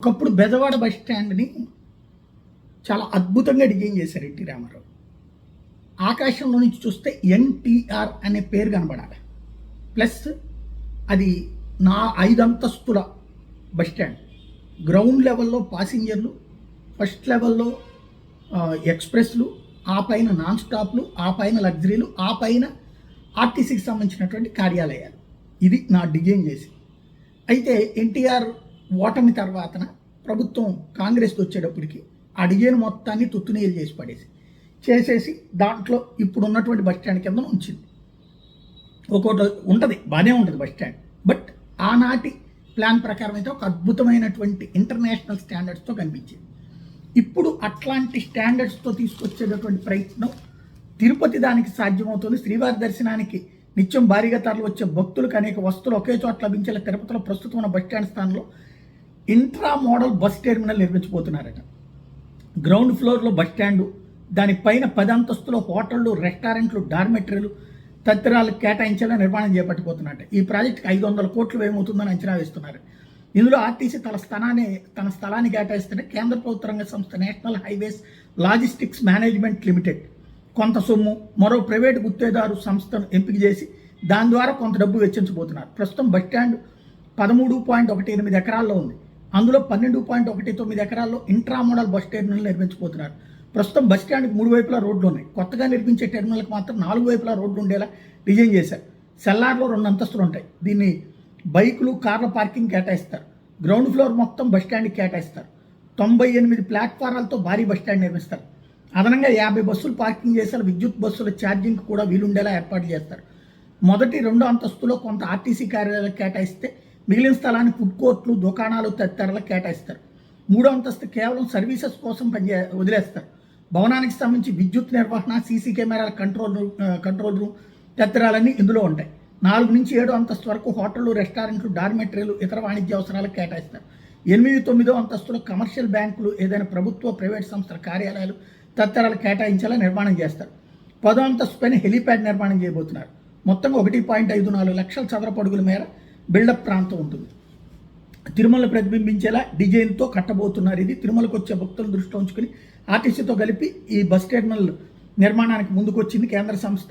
ఒకప్పుడు బెజవాడ బస్ స్టాండ్ని చాలా అద్భుతంగా డిజైన్ చేశారు ఎన్టీ రామారావు. ఆకాశంలో నుంచి చూస్తే ఎన్టీఆర్ అనే పేరు కనబడాలి. ప్లస్ అది 5 అంతస్తుల బస్ స్టాండ్. గ్రౌండ్ లెవెల్లో ప్యాసింజర్లు, ఫస్ట్ లెవెల్లో ఎక్స్ప్రెస్లు, ఆ పైన నాన్ స్టాప్లు, ఆ పైన లగ్జరీలు, ఆ పైన ఆర్టీసీకి సంబంధించినటువంటి కార్యాలయాలు. ఇది నా డిజైన్ చేసి. అయితే ఎన్టీఆర్ ఓటమి తర్వాతన ప్రభుత్వం కాంగ్రెస్కి వచ్చేటప్పటికి ఆ డిజైన్ మొత్తాన్ని తుత్తునీలు చేసేసి దాంట్లో ఇప్పుడు ఉన్నటువంటి బస్ స్టాండ్ కింద ఉంచింది. ఒక్కోటి ఉంటుంది, బాగానే ఉంటుంది బస్ స్టాండ్. బట్ ఆనాటి ప్లాన్ ప్రకారం అయితే ఒక అద్భుతమైనటువంటి ఇంటర్నేషనల్ స్టాండర్డ్స్తో కనిపించింది. ఇప్పుడు అట్లాంటి స్టాండర్డ్స్తో తీసుకొచ్చేటటువంటి ప్రయత్నం తిరుపతి దానికి సాధ్యమవుతుంది. శ్రీవారి దర్శనానికి నిత్యం భారీగా తరలి వచ్చే భక్తులకు అనేక వస్తువులు ఒకే చోట లభించేలా తిరుపతిలో ప్రస్తుతం ఉన్న బస్ స్టాండ్ స్థానంలో ఇంట్రా మోడల్ బస్ టెర్మినల్ నిర్మించబోతున్నారట. గ్రౌండ్ ఫ్లోర్లో బస్ స్టాండు, దానిపైన 10 అంతస్తులో హోటళ్లు, రెస్టారెంట్లు, డార్మెటరీలు తదితరాలకు కేటాయించేలా నిర్మాణం చేపట్టిపోతున్నట్టు. ఈ ప్రాజెక్టుకి 500 కోట్లు వ్యయమవుతుందని అంచనా వేస్తున్నారు. ఇందులో ఆర్టీసీ తన స్థలాన్ని కేటాయిస్తున్న కేంద్ర ప్రభుత్వ రంగ సంస్థ national highways logistics management limited కొంత సొమ్ము, మరో ప్రైవేటు గుత్తేదారు సంస్థను ఎంపిక చేసి దాని ద్వారా కొంత డబ్బు వెచ్చించబోతున్నారు. ప్రస్తుతం బస్ స్టాండ్ 13.18 ఎకరాల్లో ఉంది. అందులో 12.19 ఎకరాల్లో ఇంట్రా మోడల్ బస్ టెర్మినల్ నిర్మించబోతున్నారు. ప్రస్తుతం బస్ స్టాండ్కి 3 వైపులా రోడ్లు ఉన్నాయి. కొత్తగా నిర్మించే టెర్మినల్కి మాత్రం 4 వైపులా రోడ్లు ఉండేలా డిజైన్ చేశారు. సెల్లార్లో 2 అంతస్తులు ఉంటాయి. దీన్ని బైకులు, కార్ల పార్కింగ్ కేటాయిస్తారు. గ్రౌండ్ ఫ్లోర్ మొత్తం బస్ స్టాండ్కి కేటాయిస్తారు. 98 ప్లాట్ఫారాలతో భారీ బస్ స్టాండ్ నిర్మిస్తారు. అదనంగా 50 బస్సులు పార్కింగ్ చేశారు. విద్యుత్ బస్సుల ఛార్జింగ్ కూడా వీలుండేలా ఏర్పాటు చేస్తారు. మొదటి 2 అంతస్తులో కొంత ఆర్టీసీ కార్యాలయాలకు కేటాయిస్తే మిగిలిన స్థలాన్ని ఫుడ్ కోర్టులు, దుకాణాలు తదితరాలకు కేటాయిస్తారు. 3వ అంతస్తు కేవలం సర్వీసెస్ కోసం వదిలేస్తారు. భవనానికి సంబంధించి విద్యుత్ నిర్వహణ, సీసీ కెమెరాల కంట్రోల్ రూమ్ తదితరాలన్నీ ఇందులో ఉంటాయి. 4 నుంచి 7వ అంతస్తు వరకు హోటళ్లు, రెస్టారెంట్లు, డార్మెటరీలు, ఇతర వాణిజ్య అవసరాలకు కేటాయిస్తారు. 8, 9వ అంతస్తులో కమర్షియల్ బ్యాంకులు, ఏదైనా ప్రభుత్వ, ప్రైవేట్ సంస్థల కార్యాలయాలు తదితరాలు కేటాయించేలా నిర్మాణం చేస్తారు. 10వ అంతస్తు పైన హెలీప్యాడ్ నిర్మాణం చేయబోతున్నారు. మొత్తంగా 1.54 లక్షల చదరపు అడుగుల మేర బిల్డప్ ప్రాంతం ఉంటుంది. తిరుమలను ప్రతిబింబించేలా డిజైన్తో కట్టబోతున్నారు. ఇది తిరుమలకు వచ్చే భక్తులను దృష్టిలో ఉంచుకుని ఆర్టీసీతో కలిపి ఈ బస్ టెర్మినల్ నిర్మాణానికి ముందుకు వచ్చింది కేంద్ర సంస్థ.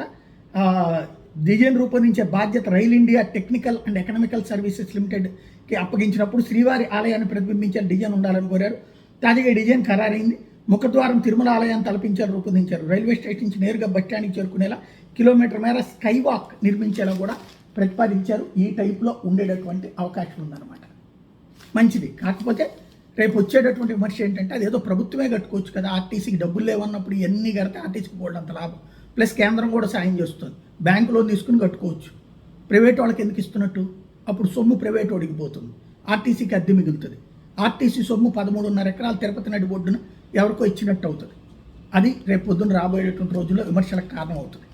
డిజైన్ రూపొందించే బాధ్యత rail India technical and economical services లిమిటెడ్కి అప్పగించినప్పుడు శ్రీవారి ఆలయాన్ని ప్రతిబింబించే డిజైన్ ఉండాలని కోరారు. తాజాగా ఈ డిజైన్ ఖరారైంది. ముఖద్వారం తిరుమల ఆలయాన్ని తలపించేలా రూపొందించారు. రైల్వే స్టేషన్ నుంచి నేరుగా బస్ స్టాండ్కి చేరుకునేలా కిలోమీటర్ మేర స్కై వాక్ నిర్మించేలా కూడా ప్రతిపాదించారు. ఈ టైప్లో ఉండేటటువంటి అవకాశం ఉందన్నమాట. మంచిది. కాకపోతే రేపు వచ్చేటటువంటి విమర్శ ఏంటంటే అదేదో ప్రభుత్వమే కట్టుకోవచ్చు కదా, ఆర్టీసీకి డబ్బులు లేవన్నప్పుడు ఇవన్నీ కడితే ఆర్టీసీకి పోవడంత లాభం. ప్లస్ కేంద్రం కూడా సాయం చేస్తుంది. బ్యాంకు లోన్ తీసుకుని కట్టుకోవచ్చు. ప్రైవేట్ వాళ్ళకి ఎందుకు ఇస్తున్నట్టు? అప్పుడు సొమ్ము ప్రైవేట్ వాడికి పోతుంది, ఆర్టీసీకి అద్దె మిగులుతుంది. ఆర్టీసీ సొమ్ము 13.5 ఎకరాలు తిరుపతి నడి బొడ్డున ఎవరికో ఇచ్చినట్టు అవుతుంది. అది రేపు పొద్దున్న రాబోయేటువంటి రోజుల్లో విమర్శలకు కారణం అవుతుంది.